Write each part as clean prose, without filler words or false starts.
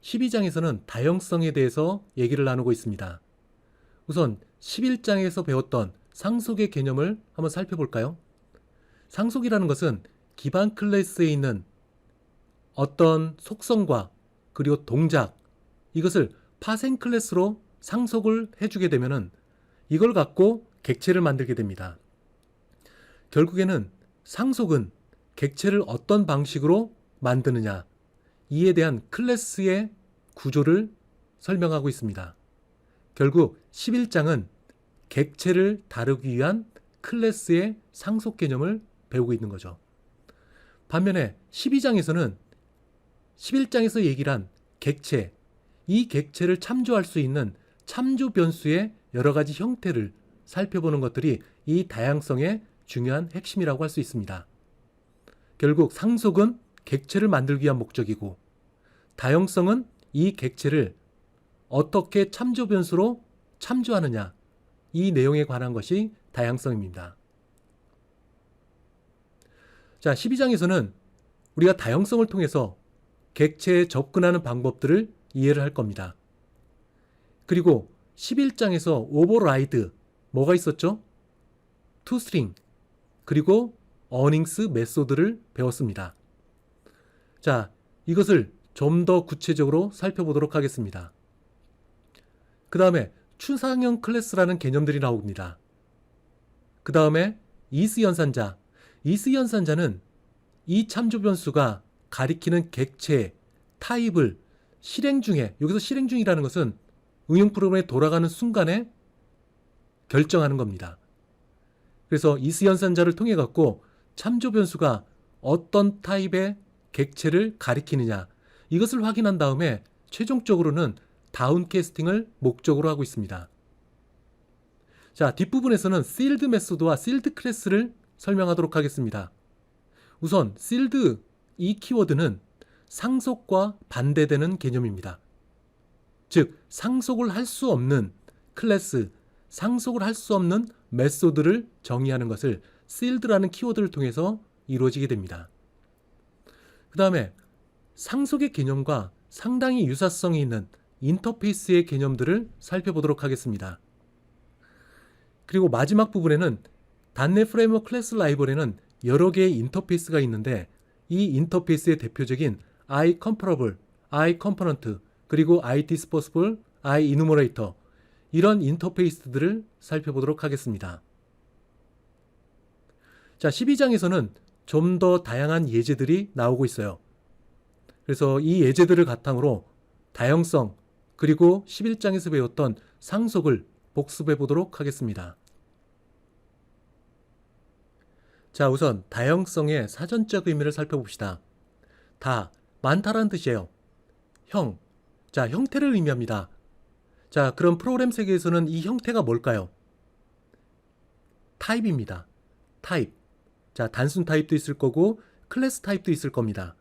12장에서는 다형성에 대해서 얘기를 나누고 있습니다. 우선 11장에서 배웠던 상속의 개념을 한번 살펴볼까요? 상속이라는 것은 기반 클래스에 있는 어떤 속성과 그리고 동작, 이것을 파생 클래스로 상속을 해주게 되면은 이걸 갖고 객체를 만들게 됩니다. 결국에는 상속은 객체를 어떤 방식으로 만드느냐, 이에 대한 클래스의 구조를 설명하고 있습니다. 결국 11장은 객체를 다루기 위한 클래스의 상속 개념을 배우고 있는 거죠. 반면에 12장에서는 11장에서 얘기를 한 객체, 이 객체를 참조할 수 있는 참조 변수의 여러 가지 형태를 살펴보는 것들이 이 다양성의 중요한 핵심이라고 할 수 있습니다. 결국 상속은 객체를 만들기 위한 목적이고, 다형성은 이 객체를 어떻게 참조 변수로 참조하느냐, 이 내용에 관한 것이 다양성입니다. 자, 12장에서는 우리가 다형성을 통해서 객체에 접근하는 방법들을 이해를 할 겁니다. 그리고 11장에서 오버라이드, 뭐가 있었죠? 투스트링, 그리고 어닝스 메소드를 배웠습니다. 자, 이것을 좀 더 구체적으로 살펴보도록 하겠습니다. 그 다음에 추상형 클래스라는 개념들이 나옵니다. 그 다음에 이스 연산자. 이스 연산자는 이 참조 변수가 가리키는 객체, 타입을 실행 중에, 여기서 실행 중이라는 것은 응용 프로그램에 돌아가는 순간에 결정하는 겁니다. 그래서 이스 연산자를 통해 갖고 참조 변수가 어떤 타입의 객체를 가리키느냐, 이것을 확인한 다음에 최종적으로는 다운캐스팅을 목적으로 하고 있습니다. 자, 뒷부분에서는 sealed 메소드와 sealed 클래스를 설명하도록 하겠습니다. 우선 sealed, 이 키워드는 상속과 반대되는 개념입니다. 즉, 상속을 할 수 없는 클래스, 상속을 할 수 없는 메소드를 정의하는 것을 sealed라는 키워드를 통해서 이루어지게 됩니다. 그 다음에 상속의 개념과 상당히 유사성이 있는 인터페이스의 개념들을 살펴보도록 하겠습니다. 그리고 마지막 부분에는 .NET 프레임워크 클래스 라이브러리는 여러 개의 인터페이스가 있는데, 이 인터페이스의 대표적인 iComparable, iComponent, 그리고 iDisposable, iEnumerator, 이런 인터페이스들을 살펴보도록 하겠습니다. 자, 12장에서는 좀 더 다양한 예제들이 나오고 있어요. 그래서 이 예제들을 바탕으로 다형성, 그리고 11장에서 배웠던 상속을 복습해 보도록 하겠습니다. 자, 우선 다형성의 사전적 의미를 살펴봅시다. 다, 많다라는 뜻이에요. 형, 자, 형태를 의미합니다. 자, 그럼 프로그램 세계에서는 이 형태가 뭘까요? 타입입니다. 타입. 자, 단순 타입도 있을 거고 클래스 타입도 있을 겁니다.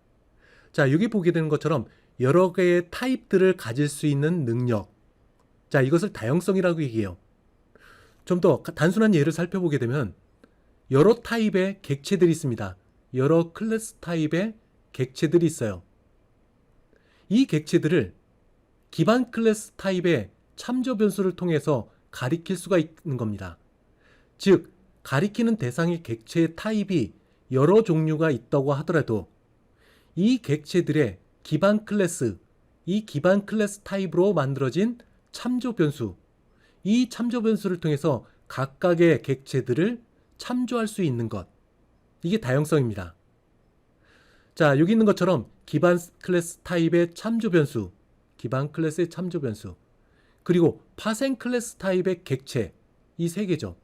자, 여기 보게 되는 것처럼 여러 개의 타입들을 가질 수 있는 능력. 자, 이것을 다형성이라고 얘기해요. 좀 더 단순한 예를 살펴보게 되면 여러 타입의 객체들이 있습니다. 여러 클래스 타입의 객체들이 있어요. 이 객체들을 기반 클래스 타입의 참조 변수를 통해서 가리킬 수가 있는 겁니다. 즉, 가리키는 대상의 객체의 타입이 여러 종류가 있다고 하더라도 이 객체들의 기반 클래스, 이 기반 클래스 타입으로 만들어진 참조 변수, 이 참조 변수를 통해서 각각의 객체들을 참조할 수 있는 것, 이게 다형성입니다. 자, 여기 있는 것처럼 기반 클래스 타입의 참조 변수, 기반 클래스의 참조 변수, 그리고 파생 클래스 타입의 객체, 이 세 개죠.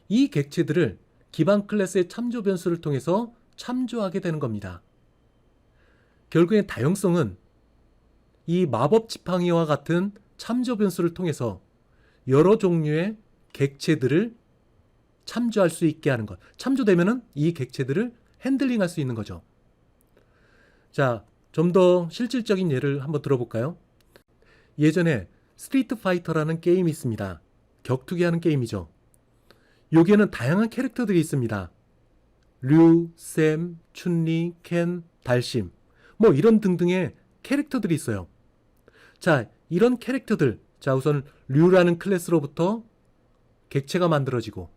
이 객체들을 기반 클래스의 참조 변수를 통해서 참조하게 되는 겁니다. 결국엔 다형성은 이 마법 지팡이와 같은 참조 변수를 통해서 여러 종류의 객체들을 참조할 수 있게 하는 것. 참조되면은 이 객체들을 핸들링할 수 있는 거죠. 자, 좀 더 실질적인 예를 한번 들어볼까요? 예전에 스트리트 파이터라는 게임이 있습니다. 격투기 하는 게임이죠. 여기에는 다양한 캐릭터들이 있습니다. 류, 샘, 춘리, 켄, 달심, 뭐 이런 등등의 캐릭터들이 있어요. 자, 이런 캐릭터들, 자, 우선 류라는 클래스로부터 객체가 만들어지고,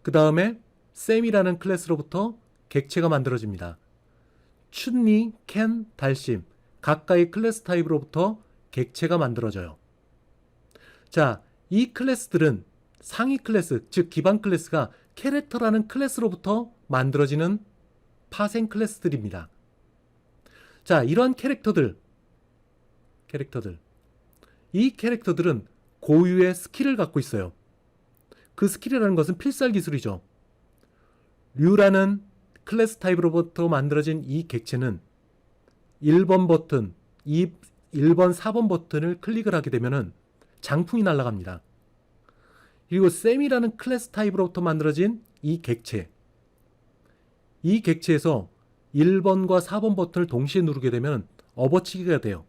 그 다음에 샘이라는 클래스로부터 객체가 만들어집니다. 춘리, 켄, 달심, 각각의 클래스 타입으로부터 객체가 만들어져요. 자, 이 클래스들은 상위 클래스, 즉 기반 클래스가 캐릭터라는 클래스로부터 만들어지는 파생 클래스들입니다. 자, 이러한 캐릭터들, 이 캐릭터들은 고유의 스킬을 갖고 있어요. 그 스킬이라는 것은 필살 기술이죠. 류라는 클래스 타입으로부터 만들어진 이 객체는 1번 버튼, 1번, 4번 버튼을 클릭을 하게 되면 장풍이 날아갑니다. 그리고 샘이라는 클래스 타입으로부터 만들어진 이 객체, 이 객체에서 1번과 4번 버튼을 동시에 누르게 되면 업어치기가 돼요.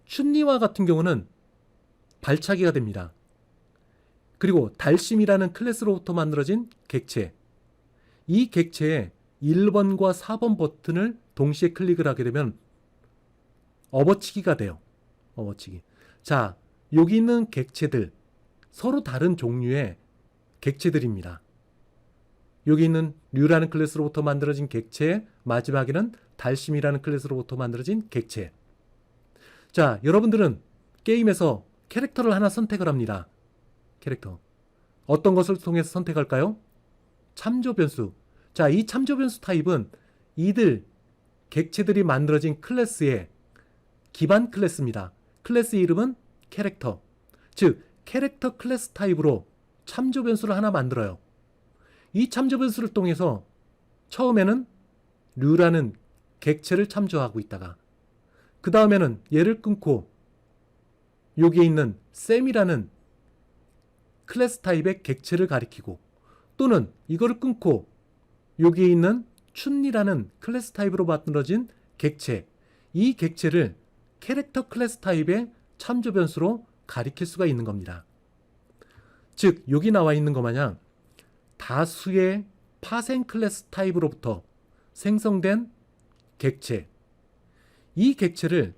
춘리와 같은 경우는 발차기가 됩니다. 그리고 달심이라는 클래스로부터 만들어진 객체, 이 객체에 1번과 4번 버튼을 동시에 클릭을 하게 되면 업어치기가 돼요. 업어치기. 자, 여기 있는 객체들, 서로 다른 종류의 객체들입니다. 여기 있는 류라는 클래스로부터 만들어진 객체, 마지막에는 달심이라는 클래스로부터 만들어진 객체. 자, 여러분들은 게임에서 캐릭터를 하나 선택을 합니다. 캐릭터. 어떤 것을 통해서 선택할까요? 참조 변수. 자, 이 참조 변수 타입은 이들 객체들이 만들어진 클래스의 기반 클래스입니다. 클래스 이름은 캐릭터. 즉, 캐릭터 클래스 타입으로 참조 변수를 하나 만들어요. 이 참조 변수를 통해서 처음에는 류라는 객체를 참조하고 있다가 그 다음에는 얘를 끊고 여기에 있는 샘이라는 클래스 타입의 객체를 가리키고 또는 이거를 끊고 여기에 있는 춘리라는 클래스 타입으로 만들어진 객체, 이 객체를 캐릭터 클래스 타입의 참조 변수로 가리킬 수가 있는 겁니다. 즉, 여기 나와 있는 것 마냥 다수의 파생 클래스 타입으로부터 생성된 객체, 이 객체를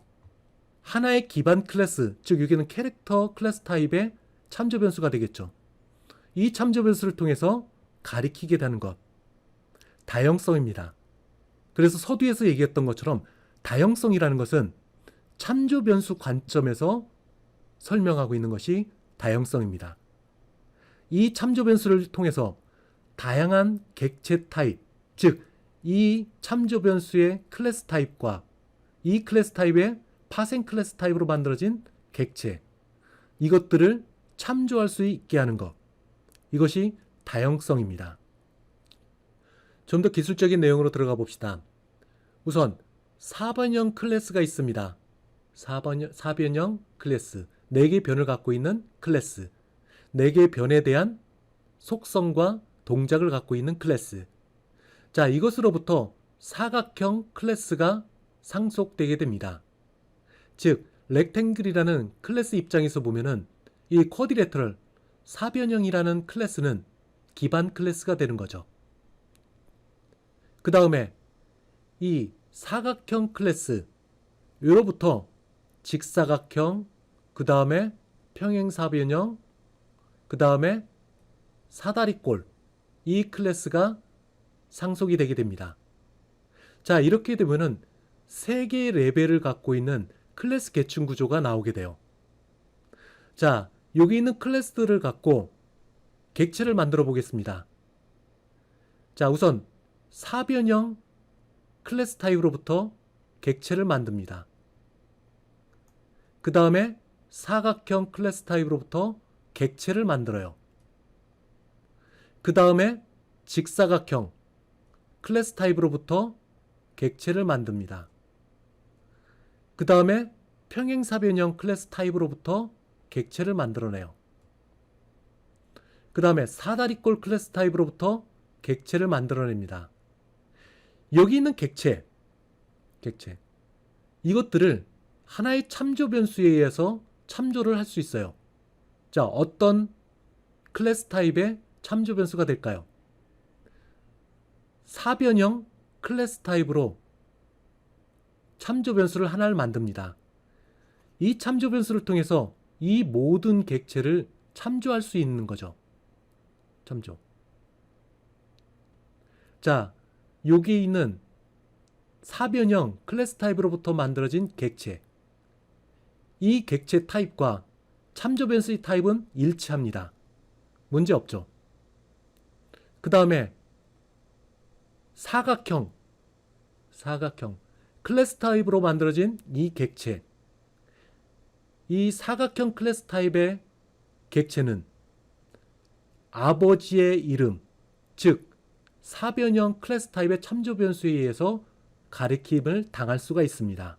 하나의 기반 클래스, 즉 여기는 캐릭터 클래스 타입의 참조 변수가 되겠죠. 이 참조 변수를 통해서 가리키게 되는 것, 다형성입니다. 그래서 서두에서 얘기했던 것처럼 다형성이라는 것은 참조 변수 관점에서 설명하고 있는 것이 다형성입니다. 이 참조 변수를 통해서 다양한 객체 타입, 즉 이 참조 변수의 클래스 타입과 이 클래스 타입의 파생 클래스 타입으로 만들어진 객체, 이것들을 참조할 수 있게 하는 것, 이것이 다형성입니다. 좀 더 기술적인 내용으로 들어가 봅시다. 우선 4변형 클래스가 있습니다. 4변형 클래스, 4개의 변을 갖고 있는 클래스, 4개의 변에 대한 속성과 동작을 갖고 있는 클래스. 자, 이것으로부터 사각형 클래스가 상속되게 됩니다. 즉, 렉탱글이라는 클래스 입장에서 보면은 이 쿼드리터럴 4변형이라는 클래스는 기반 클래스가 되는 거죠. 그 다음에 이 사각형 클래스, 요로부터 직사각형, 그 다음에 평행4변형, 그 다음에 사다리꼴, 이 클래스가 상속이 되게 됩니다. 자, 이렇게 되면은 3개의 레벨을 갖고 있는 클래스 계층 구조가 나오게 돼요. 자, 여기 있는 클래스들을 갖고 객체를 만들어 보겠습니다. 자, 우선 4변형 클래스 타입으로부터 객체를 만듭니다. 그 다음에 사각형 클래스 타입으로부터 객체를 만들어요. 그 다음에 직사각형 클래스 타입으로부터 객체를 만듭니다. 그 다음에 평행4변형 클래스 타입으로부터 객체를 만들어내요. 그 다음에 사다리꼴 클래스 타입으로부터 객체를 만들어냅니다. 여기 있는 객체, 이것들을 하나의 참조 변수에 의해서 참조를 할 수 있어요. 자, 어떤 클래스 타입의 참조 변수가 될까요? 4변형 클래스 타입으로 참조 변수를 하나를 만듭니다. 이 참조 변수를 통해서 이 모든 객체를 참조할 수 있는 거죠. 참조. 자, 여기 있는 사변형 클래스 타입으로부터 만들어진 객체. 이 객체 타입과 참조 변수의 타입은 일치합니다. 문제 없죠. 그 다음에 사각형 클래스 타입으로 만들어진 이 객체. 이 사각형 클래스 타입의 객체는 아버지의 이름, 즉 사변형 클래스 타입의 참조 변수에 의해서 가리킴을 당할 수가 있습니다.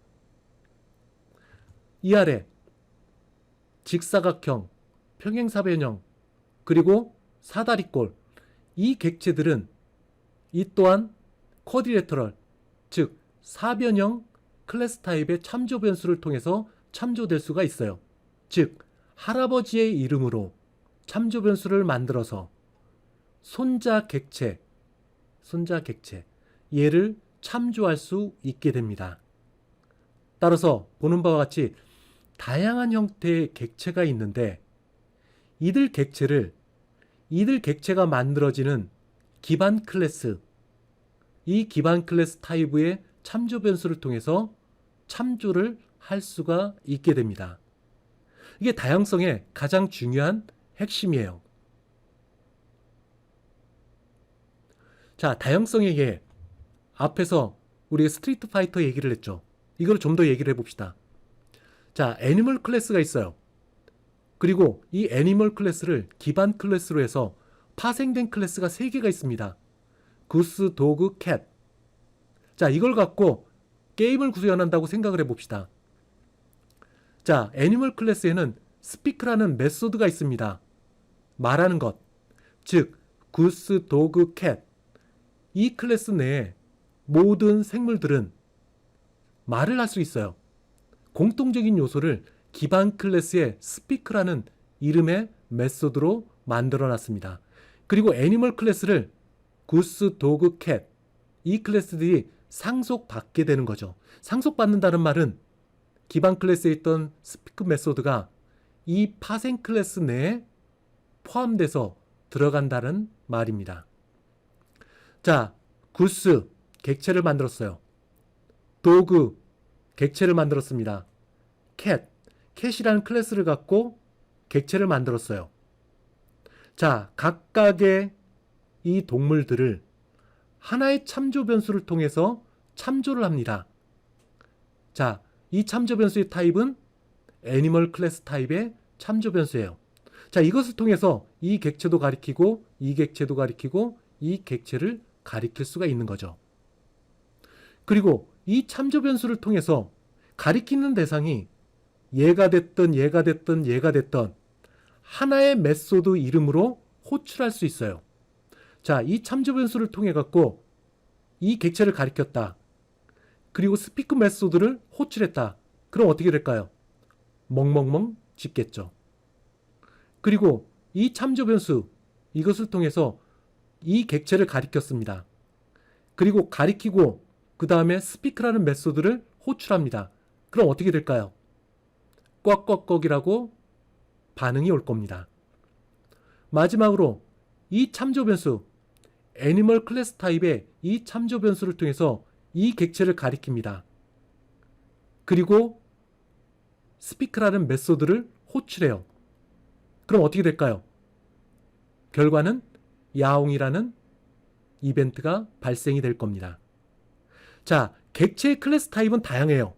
이 아래 직사각형, 평행사변형, 그리고 사다리꼴, 이 객체들은 이 또한 쿼드리레터럴, 즉 사변형 클래스 타입의 참조 변수를 통해서 참조될 수가 있어요. 즉 할아버지의 이름으로 참조 변수를 만들어서 손자 객체 얘를 참조할 수 있게 됩니다. 따라서 보는 바와 같이 다양한 형태의 객체가 있는데 이들 객체가 만들어지는 기반 클래스, 이 기반 클래스 타입의 참조 변수를 통해서 참조를 할 수가 있게 됩니다. 이게 다양성의 가장 중요한 핵심이에요. 자, 다양성의 예. 앞에서 우리가 스트리트 파이터 얘기를 했죠. 이걸 좀 더 얘기를 해봅시다. 자, 애니멀 클래스가 있어요. 그리고 이 애니멀 클래스를 기반 클래스로 해서 파생된 클래스가 3개가 있습니다. 구스, 도그, 캣. 자, 이걸 갖고 게임을 구현한다고 생각을 해봅시다. 자, 애니멀 클래스에는 스피크라는 메소드가 있습니다. 말하는 것. 즉, 구스, 도그, 캣. 이 클래스 내에 모든 생물들은 말을 할 수 있어요. 공통적인 요소를 기반 클래스의 스피크라는 이름의 메소드로 만들어 놨습니다. 그리고 애니멀 클래스를 구스, 도그, 캣, 이 클래스들이 상속받게 되는 거죠. 상속받는다는 말은 기반 클래스에 있던 스피크 메소드가 이 파생 클래스 내에 포함돼서 들어간다는 말입니다. 자, 구스, 객체를 만들었어요. 도그, 객체를 만들었습니다. 캣이라는 클래스를 갖고 객체를 만들었어요. 자, 각각의 이 동물들을 하나의 참조 변수를 통해서 참조를 합니다. 자, 이 참조 변수의 타입은 애니멀 클래스 타입의 참조 변수예요. 자, 이것을 통해서 이 객체도 가리키고 이 객체도 가리키고 이 객체를 가리킬 수가 있는 거죠. 그리고 이 참조 변수를 통해서 가리키는 대상이 얘가 됐든 하나의 메소드 이름으로 호출할 수 있어요. 자, 이 참조 변수를 통해 갖고 이 객체를 가리켰다. 그리고 스피크 메소드를 호출했다. 그럼 어떻게 될까요? 멍멍멍 짖겠죠. 그리고 이 참조 변수, 이것을 통해서 이 객체를 가리켰습니다. 그리고 가리키고 그 다음에 스피크라는 메소드를 호출합니다. 그럼 어떻게 될까요? 꽉꽉꽉이라고 반응이 올 겁니다. 마지막으로 이 참조 변수, 애니멀 클래스 타입의 이 참조 변수를 통해서 이 객체를 가리킵니다. 그리고 스피크라는 메소드를 호출해요. 그럼 어떻게 될까요? 결과는 야옹이라는 이벤트가 발생이 될 겁니다. 자, 객체의 클래스 타입은 다양해요.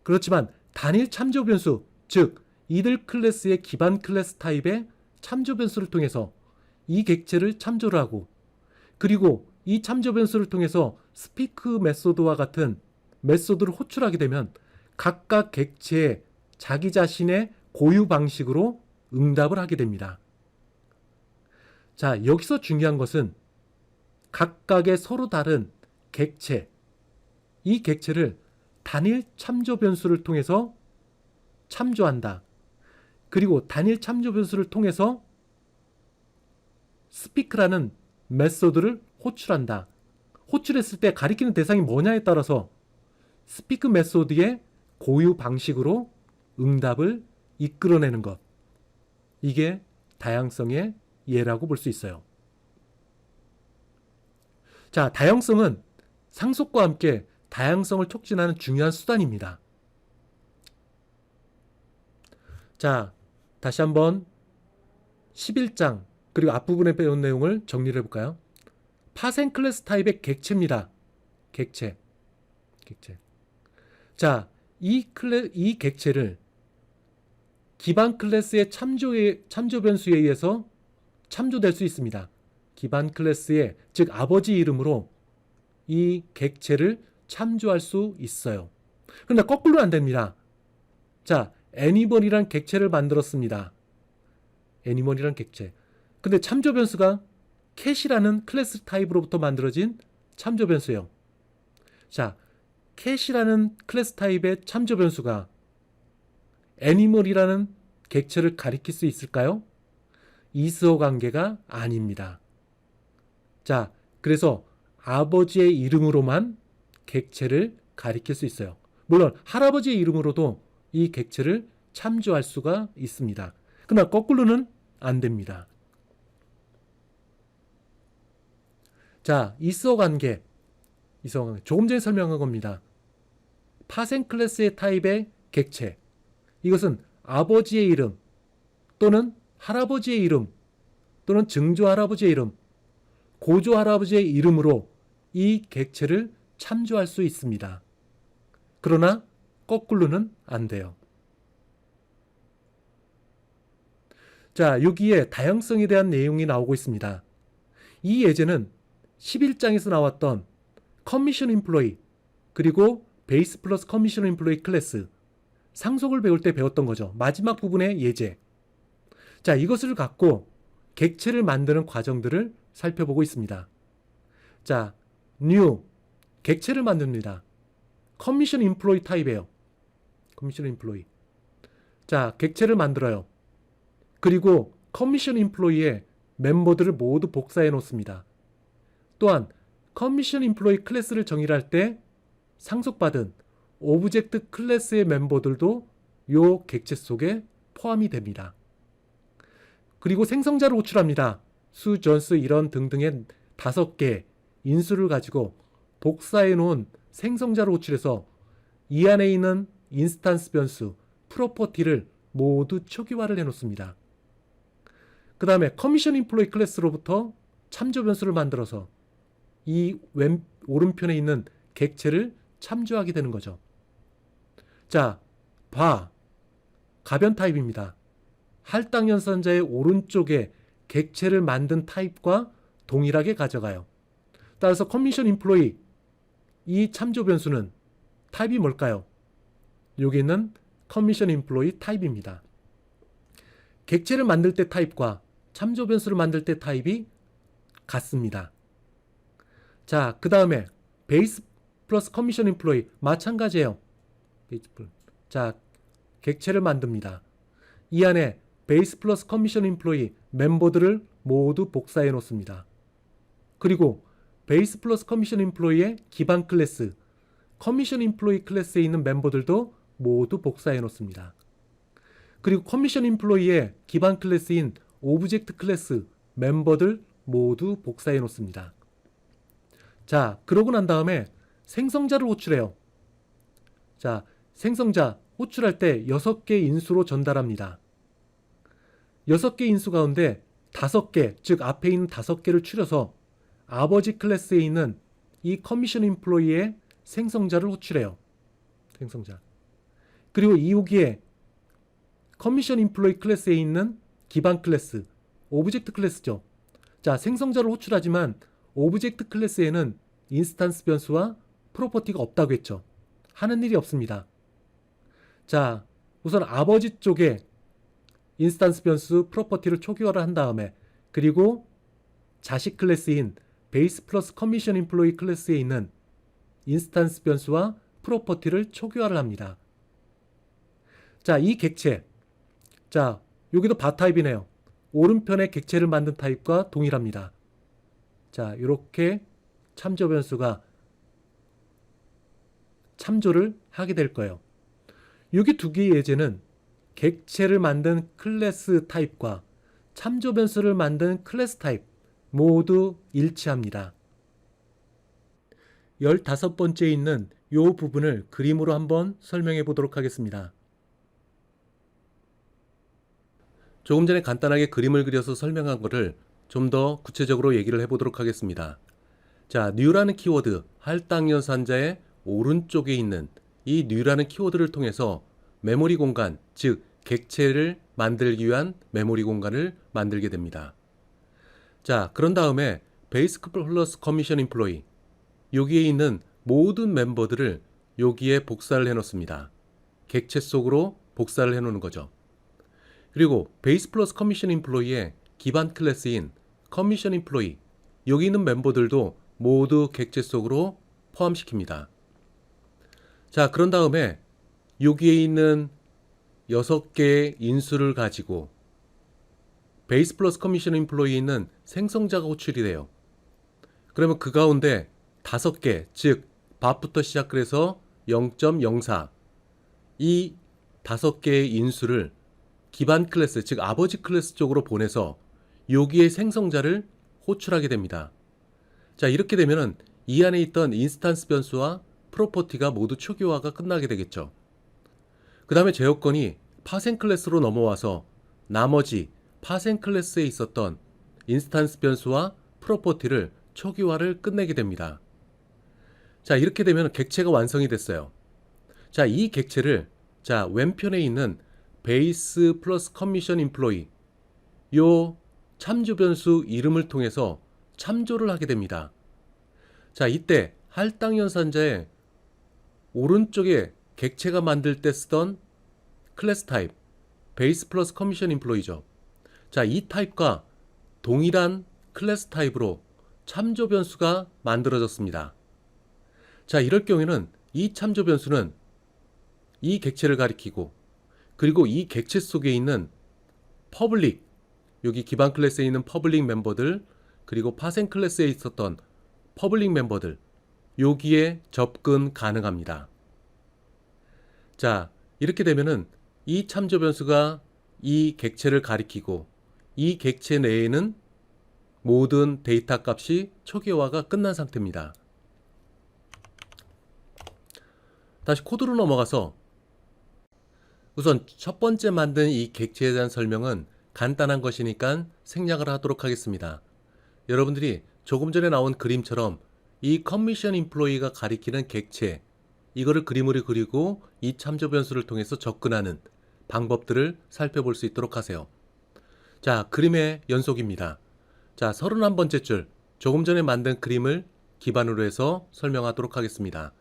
그렇지만 단일 참조 변수, 즉 이들 클래스의 기반 클래스 타입의 참조 변수를 통해서 이 객체를 참조를 하고, 그리고 이 참조 변수를 통해서 스피크 메소드와 같은 메소드를 호출하게 되면 각각 객체의 자기 자신의 고유 방식으로 응답을 하게 됩니다. 자, 여기서 중요한 것은 각각의 서로 다른 객체, 이 객체를 단일 참조 변수를 통해서 참조한다. 그리고 단일 참조 변수를 통해서 스피크라는 메소드를 호출한다. 호출했을 때 가리키는 대상이 뭐냐에 따라서 스피크 메소드의 고유 방식으로 응답을 이끌어내는 것. 이게 다양성의 예라고 볼 수 있어요. 자, 다양성은 상속과 함께 다양성을 촉진하는 중요한 수단입니다. 자, 다시 한번 11장 그리고 앞부분에 배운 내용을 정리를 해볼까요? 파생 클래스 타입의 객체입니다. 객체. 자, 이 객체를 기반 클래스의 참조 변수에 의해서 참조될 수 있습니다. 기반 클래스의, 즉 아버지 이름으로 이 객체를 참조할 수 있어요. 그런데 거꾸로는 안 됩니다. 자, 애니멀이란 객체를 만들었습니다. 애니멀이란 객체. 근데 참조 변수가 캣이라는 클래스 타입으로부터 만들어진 참조 변수예요. 자, 캣이라는 클래스 타입의 참조 변수가 애니멀이라는 객체를 가리킬 수 있을까요? 이수어 관계가 아닙니다. 자, 그래서 아버지의 이름으로만 객체를 가리킬 수 있어요. 물론 할아버지의 이름으로도 이 객체를 참조할 수가 있습니다. 그러나 거꾸로는 안 됩니다. 자, 이수어 관계. 조금 전에 설명한 겁니다. 파생 클래스의 타입의 객체. 이것은 아버지의 이름 또는 할아버지의 이름 또는 증조 할아버지의 이름, 고조 할아버지의 이름으로 이 객체를 참조할 수 있습니다. 그러나 거꾸로는 안 돼요. 자, 여기에 다양성에 대한 내용이 나오고 있습니다. 이 예제는 11장에서 나왔던 커미션 임플로이 그리고 베이스 플러스 커미션 임플로이 클래스 상속을 배울 때 배웠던 거죠. 마지막 부분의 예제. 자, 이것을 갖고 객체를 만드는 과정들을 살펴보고 있습니다. 자, new 객체를 만듭니다. 커미션 임플로이 타입이에요. 커미션 임플로이. 자, 객체를 만들어요. 그리고 커미션 임플로이의 멤버들을 모두 복사해 놓습니다. 또한 커미션 임플로이 클래스를 정의할 때 상속받은 오브젝트 클래스의 멤버들도 이 객체 속에 포함이 됩니다. 그리고 생성자를 호출합니다. 수, 존스, 이런 등등의 5개 인수를 가지고 복사해 놓은 생성자를 호출해서 이 안에 있는 인스탄스 변수, 프로퍼티를 모두 초기화를 해 놓습니다. 그 다음에 커미션 임플로이 클래스로부터 참조 변수를 만들어서 이 오른편에 있는 객체를 참조하게 되는 거죠. 자, 가변 타입입니다. 할당 연산자의 오른쪽에 객체를 만든 타입과 동일하게 가져가요. 따라서 커미션 임플로이 이 참조 변수는 타입이 뭘까요? 여기 있는 커미션 임플로이 타입입니다. 객체를 만들 때 타입과 참조 변수를 만들 때 타입이 같습니다. 자, 그 다음에 베이스 플러스 커미션 임플로이 마찬가지예요. 자, 객체를 만듭니다. 이 안에 베이스 플러스 커미션 임플로이 멤버들을 모두 복사해 놓습니다. 그리고 베이스 플러스 커미션 임플로이의 기반 클래스, 커미션 임플로이 클래스에 있는 멤버들도 모두 복사해 놓습니다. 그리고 커미션 임플로이의 기반 클래스인 오브젝트 클래스 멤버들 모두 복사해 놓습니다. 자, 그러고 난 다음에 생성자를 호출해요. 자, 생성자 호출할 때 6개 인수로 전달합니다. 6개 인수 가운데 5개, 즉 앞에 있는 5개를 추려서 아버지 클래스에 있는 이 커미션 임플로이의 생성자를 호출해요. 생성자. 그리고 이후기에 커미션 임플로이 클래스에 있는 기반 클래스, 오브젝트 클래스죠. 자, 생성자를 호출하지만 오브젝트 클래스에는 인스탄스 변수와 프로퍼티가 없다고 했죠. 하는 일이 없습니다. 자, 우선 아버지 쪽에 인스탄스 변수 프로퍼티를 초기화를 한 다음에 그리고 자식 클래스인 베이스 플러스 커미션 임플로이 클래스에 있는 인스탄스 변수와 프로퍼티를 초기화를 합니다. 자, 이 객체. 자, 여기도 바 타입이네요. 오른편에 객체를 만든 타입과 동일합니다. 자, 이렇게 참조 변수가 참조를 하게 될 거예요. 여기 두 개의 예제는 객체를 만든 클래스 타입과 참조 변수를 만든 클래스 타입 모두 일치합니다. 15번째에 있는 이 부분을 그림으로 한번 설명해 보도록 하겠습니다. 조금 전에 간단하게 그림을 그려서 설명한 것을 좀 더 구체적으로 얘기를 해보도록 하겠습니다. 자, new라는 키워드, 할당 연산자의 오른쪽에 있는 이 new라는 키워드를 통해서 메모리 공간, 즉 객체를 만들기 위한 메모리 공간을 만들게 됩니다. 자, 그런 다음에 베이스 플러스 커미션 임플로이, 여기에 있는 모든 멤버들을 여기에 복사를 해 놓습니다. 객체 속으로 복사를 해 놓는 거죠. 그리고 베이스 플러스 커미션 임플로이의 기반 클래스인 커미션 임플로이, 여기 있는 멤버들도 모두 객체 속으로 포함시킵니다. 자, 그런 다음에 여기에 있는 6개의 인수를 가지고 베이스 플러스 커미션 임플로이에 있는 생성자가 호출이 돼요. 그러면 그 가운데 5개, 즉 밥부터 시작을 해서 0.04, 이 5개의 인수를 기반 클래스, 즉 아버지 클래스 쪽으로 보내서 여기에 생성자를 호출하게 됩니다. 자, 이렇게 되면은 이 안에 있던 인스탄스 변수와 프로퍼티가 모두 초기화가 끝나게 되겠죠. 그 다음에 제 요건이 파생 클래스로 넘어와서 나머지 파생 클래스에 있었던 인스탄스 변수와 프로퍼티를 초기화를 끝내게 됩니다. 자, 이렇게 되면 객체가 완성이 됐어요. 자, 이 객체를 자, 왼편에 있는 베이스 플러스 커미션 임플로이, 요 참조 변수 이름을 통해서 참조를 하게 됩니다. 자, 이때 할당 연산자의 오른쪽에 객체가 만들 때 쓰던 클래스 타입 베이스 플러스 커미션 임플로이죠. 자, 이 타입과 동일한 클래스 타입으로 참조 변수가 만들어졌습니다. 자, 이럴 경우에는 이 참조 변수는 이 객체를 가리키고, 그리고 이 객체 속에 있는 퍼블릭, 여기 기반 클래스에 있는 퍼블릭 멤버들, 그리고 파생 클래스에 있었던 퍼블릭 멤버들, 여기에 접근 가능합니다. 자, 이렇게 되면은 이 참조 변수가 이 객체를 가리키고, 이 객체 내에는 모든 데이터 값이 초기화가 끝난 상태입니다. 다시 코드로 넘어가서 우선 첫 번째 만든 이 객체에 대한 설명은 간단한 것이니까 생략을 하도록 하겠습니다. 여러분들이 조금 전에 나온 그림처럼 이 커미션 임플로이가 가리키는 객체, 이거를 그림으로 그리고 이 참조 변수를 통해서 접근하는 방법들을 살펴볼 수 있도록 하세요. 자, 그림의 연속입니다. 자, 31번째 줄, 조금 전에 만든 그림을 기반으로 해서 설명하도록 하겠습니다.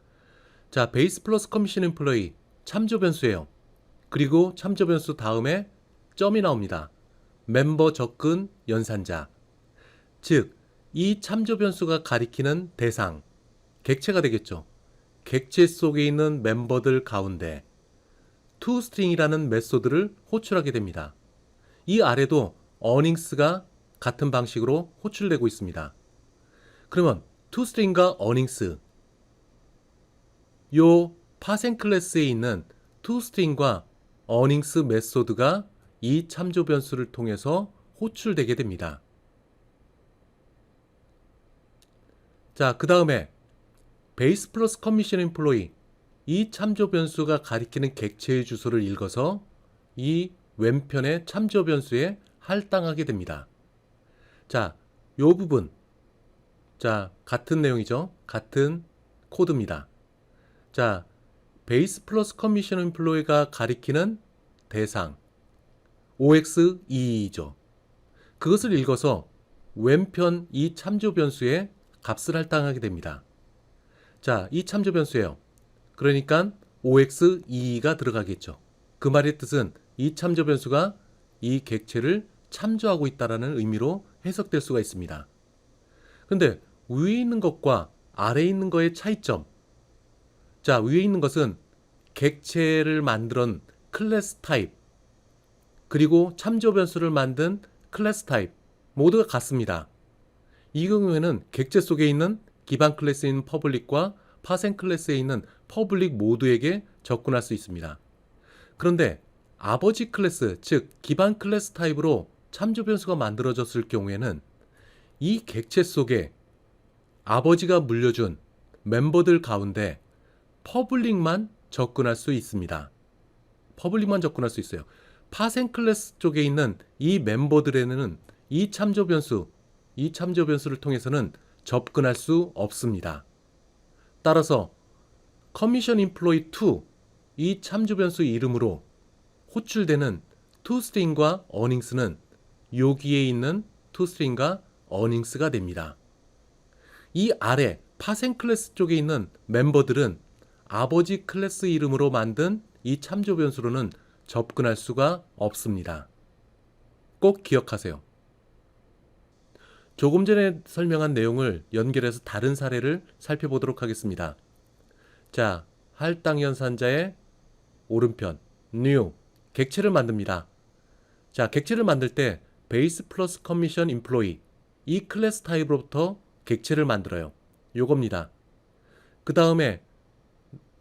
자, 베이스 플러스 커미션 임플로이 참조 변수예요. 그리고 참조 변수 다음에 점이 나옵니다. 멤버 접근 연산자, 즉 이 참조 변수가 가리키는 대상, 객체가 되겠죠. 객체 속에 있는 멤버들 가운데 toString이라는 메소드를 호출하게 됩니다. 이 아래도 earnings가 같은 방식으로 호출되고 있습니다. 그러면 toString과 earnings, 요 파생 클래스에 있는 toString과 earnings 메소드가 이 참조 변수를 통해서 호출되게 됩니다. 자, 그 다음에 베이스 플러스 커미션 임플로이, 이 참조 변수가 가리키는 객체의 주소를 읽어서 이 왼편의 참조 변수에 할당하게 됩니다. 자, 요 부분, 자, 같은 내용이죠. 같은 코드입니다. 자, 베이스 플러스 커미션 임플로이가 가리키는 대상 OX2죠. 그것을 읽어서 왼편 이 참조 변수에 값을 할당하게 됩니다. 자, 이 참조 변수예요. 그러니까 OX2가 들어가겠죠. 그 말의 뜻은 이 참조 변수가 이 객체를 참조하고 있다는 의미로 해석될 수가 있습니다. 근데 위에 있는 것과 아래에 있는 것의 차이점. 자, 위에 있는 것은 객체를 만든 클래스 타입, 그리고 참조 변수를 만든 클래스 타입 모두가 같습니다. 이 경우에는 객체 속에 있는 기반 클래스에 있는 퍼블릭과 파생 클래스에 있는 퍼블릭 모두에게 접근할 수 있습니다. 그런데 아버지 클래스, 즉 기반 클래스 타입으로 참조 변수가 만들어졌을 경우에는 이 객체 속에 아버지가 물려준 멤버들 가운데 퍼블릭만 접근할 수 있습니다. 퍼블릭만 접근할 수 있어요. 파생 클래스 쪽에 있는 이 멤버들에는 이 참조 변수를 통해서는 접근할 수 없습니다. 따라서 커미션 인플로이 2 이 참조 변수 이름으로 호출되는 toString과 earnings는 여기에 있는 toString과 earnings가 됩니다. 이 아래 파생 클래스 쪽에 있는 멤버들은 아버지 클래스 이름으로 만든 이 참조 변수로는 접근할 수가 없습니다. 꼭 기억하세요. 조금 전에 설명한 내용을 연결해서 다른 사례를 살펴보도록 하겠습니다. 자, 할당연산자의 오른편 new 객체를 만듭니다. 자, 객체를 만들 때 베이스 플러스 커미션 인플로이 이 클래스 타입으로부터 객체를 만들어요. 요겁니다. 그 다음에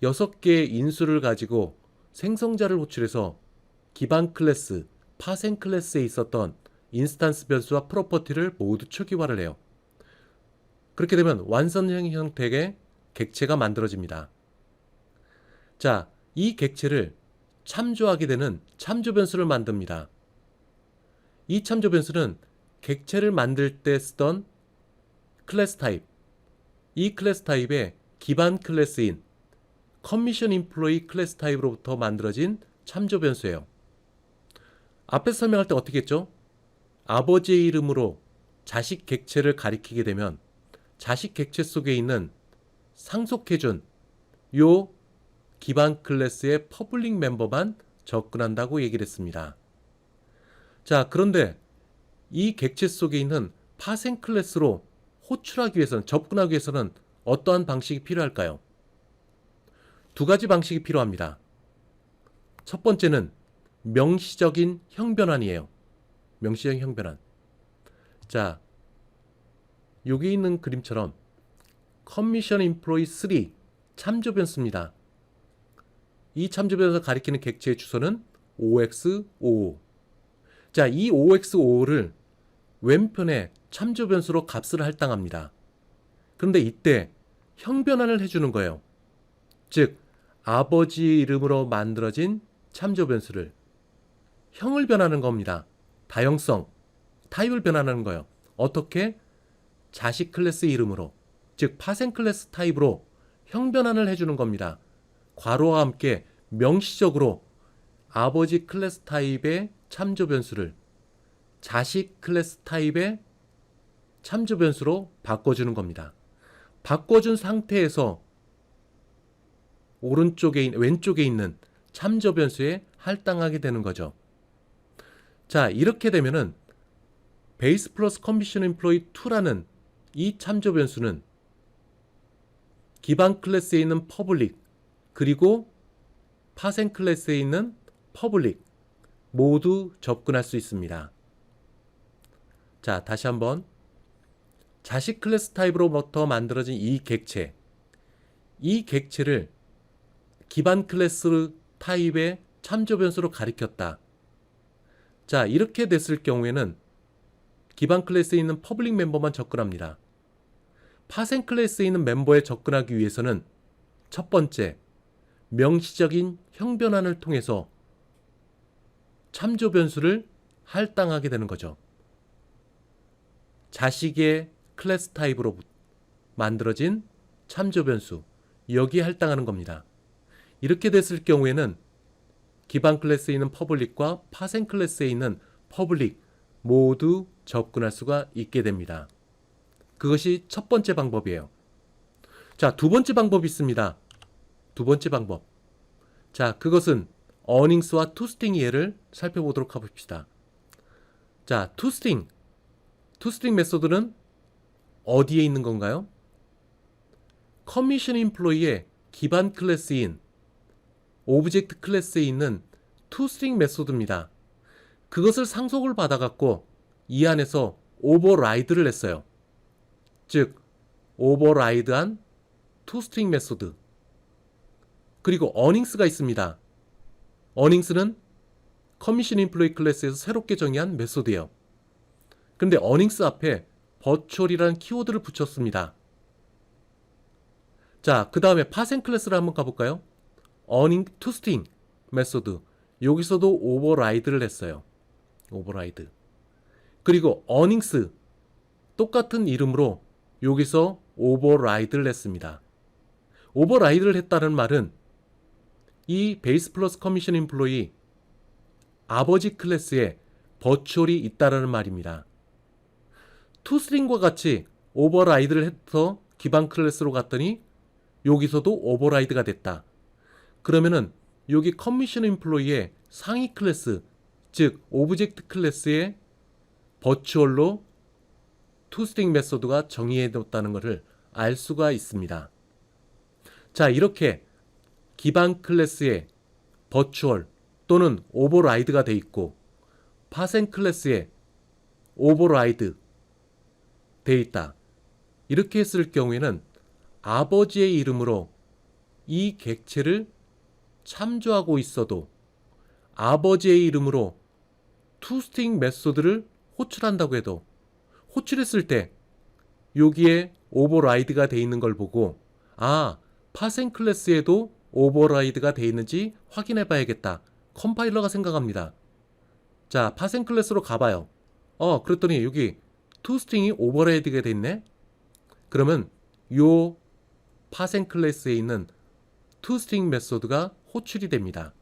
6개의 인수를 가지고 생성자를 호출해서 기반 클래스, 파생 클래스에 있었던 인스턴스 변수와 프로퍼티를 모두 초기화를 해요. 그렇게 되면 완성형 형태의 객체가 만들어집니다. 자, 이 객체를 참조하게 되는 참조 변수를 만듭니다. 이 참조 변수는 객체를 만들 때 쓰던 클래스 타입, 이 클래스 타입의 기반 클래스인 커미션 인플로이 클래스 타입으로부터 만들어진 참조 변수예요. 앞에서 설명할 때 어떻게 했죠? 아버지의 이름으로 자식 객체를 가리키게 되면 자식 객체 속에 있는 상속해준 요 기반 클래스의 퍼블릭 멤버만 접근한다고 얘기를 했습니다. 자, 그런데 이 객체 속에 있는 파생 클래스로 호출하기 위해서는, 접근하기 위해서는 어떠한 방식이 필요할까요? 두 가지 방식이 필요합니다. 첫 번째는 명시적인 형변환이에요. 명시적인 형변환. 자, 여기 있는 그림처럼 커미션 인플로이 3 참조 변수입니다. 이 참조 변수가 가리키는 객체의 주소는 OX55. 자, 이 OX55를 왼편에 참조 변수로 값을 할당합니다. 그런데 이때 형변환을 해주는 거예요. 즉, 아버지 이름으로 만들어진 참조 변수를 형을 변하는 겁니다. 다형성, 타입을 변하는 거예요. 어떻게? 자식 클래스 이름으로, 즉 파생 클래스 타입으로 형변환을 해주는 겁니다. 괄호와 함께 명시적으로 아버지 클래스 타입의 참조 변수를 자식 클래스 타입의 참조 변수로 바꿔주는 겁니다. 바꿔준 상태에서 왼쪽에 있는 참조 변수에 할당하게 되는 거죠. 자, 이렇게 되면은 베이스 플러스 커미션 인플로이 2라는 이 참조 변수는 기반 클래스에 있는 퍼블릭 그리고 파생 클래스에 있는 퍼블릭 모두 접근할 수 있습니다. 자, 다시 한번 자식 클래스 타입으로부터 만들어진 이 객체를 기반 클래스 타입의 참조 변수로 가리켰다. 자, 이렇게 됐을 경우에는 기반 클래스에 있는 퍼블릭 멤버만 접근합니다. 파생 클래스에 있는 멤버에 접근하기 위해서는 첫 번째, 명시적인 형변환을 통해서 참조 변수를 할당하게 되는 거죠. 자식의 클래스 타입으로 만들어진 참조 변수, 여기에 할당하는 겁니다. 이렇게 됐을 경우에는 기반 클래스에 있는 퍼블릭과 파생 클래스에 있는 퍼블릭 모두 접근할 수가 있게 됩니다. 그것이 첫 번째 방법이에요. 자, 두 번째 방법이 있습니다. 두 번째 방법. 자, 그것은 earnings와 toString 예를 살펴보도록 해봅시다. 자, toString 메소드는 어디에 있는 건가요? 커미션 인플로이의 기반 클래스인 오브젝트 클래스에 있는 toString 메소드입니다. 그것을 상속을 받아갖고 이 안에서 오버라이드를 했어요. 즉, 오버라이드한 toString 메소드. 그리고 earnings가 있습니다. 어닝스는 커미션 인플로이 클래스에서 새롭게 정의한 메소드예요. 그런데 어닝스 앞에 버추얼이라는 키워드를 붙였습니다. 자, 그 다음에 파생 클래스를 한번 가볼까요? 어닝 투스팅 메소드. 여기서도 오버라이드를 했어요. 오버라이드. 그리고 어닝스 똑같은 이름으로 여기서 오버라이드를 했습니다. 오버라이드를 했다는 말은 이 베이스 플러스 커미션 인플로이 아버지 클래스에 버추얼이 있다라는 말입니다. 투스트링과 같이 오버라이드를 해서 기반 클래스로 갔더니 여기서도 오버라이드가 됐다. 그러면은 여기 커미션 인플로이의 상위 클래스, 즉 오브젝트 클래스의 버추얼로 투스트링 메소드가 정의해뒀다는 것을 알 수가 있습니다. 자, 이렇게 기반 클래스에 버추얼 또는 오버라이드가 돼 있고 파생 클래스에 오버라이드 돼 있다. 이렇게 했을 경우에는 아버지의 이름으로 이 객체를 참조하고 있어도 아버지의 이름으로 투스트링 메소드를 호출한다고 해도 호출했을 때 여기에 오버라이드가 돼 있는 걸 보고 파생 클래스에도 오버라이드가 돼 있는지 확인해 봐야겠다. 컴파일러가 생각합니다. 자, 파생 클래스로 가봐요. 그랬더니 여기 투스트링이 오버라이드가 돼 있네. 그러면 요 파생 클래스에 있는 투스트링 메소드가 호출이 됩니다.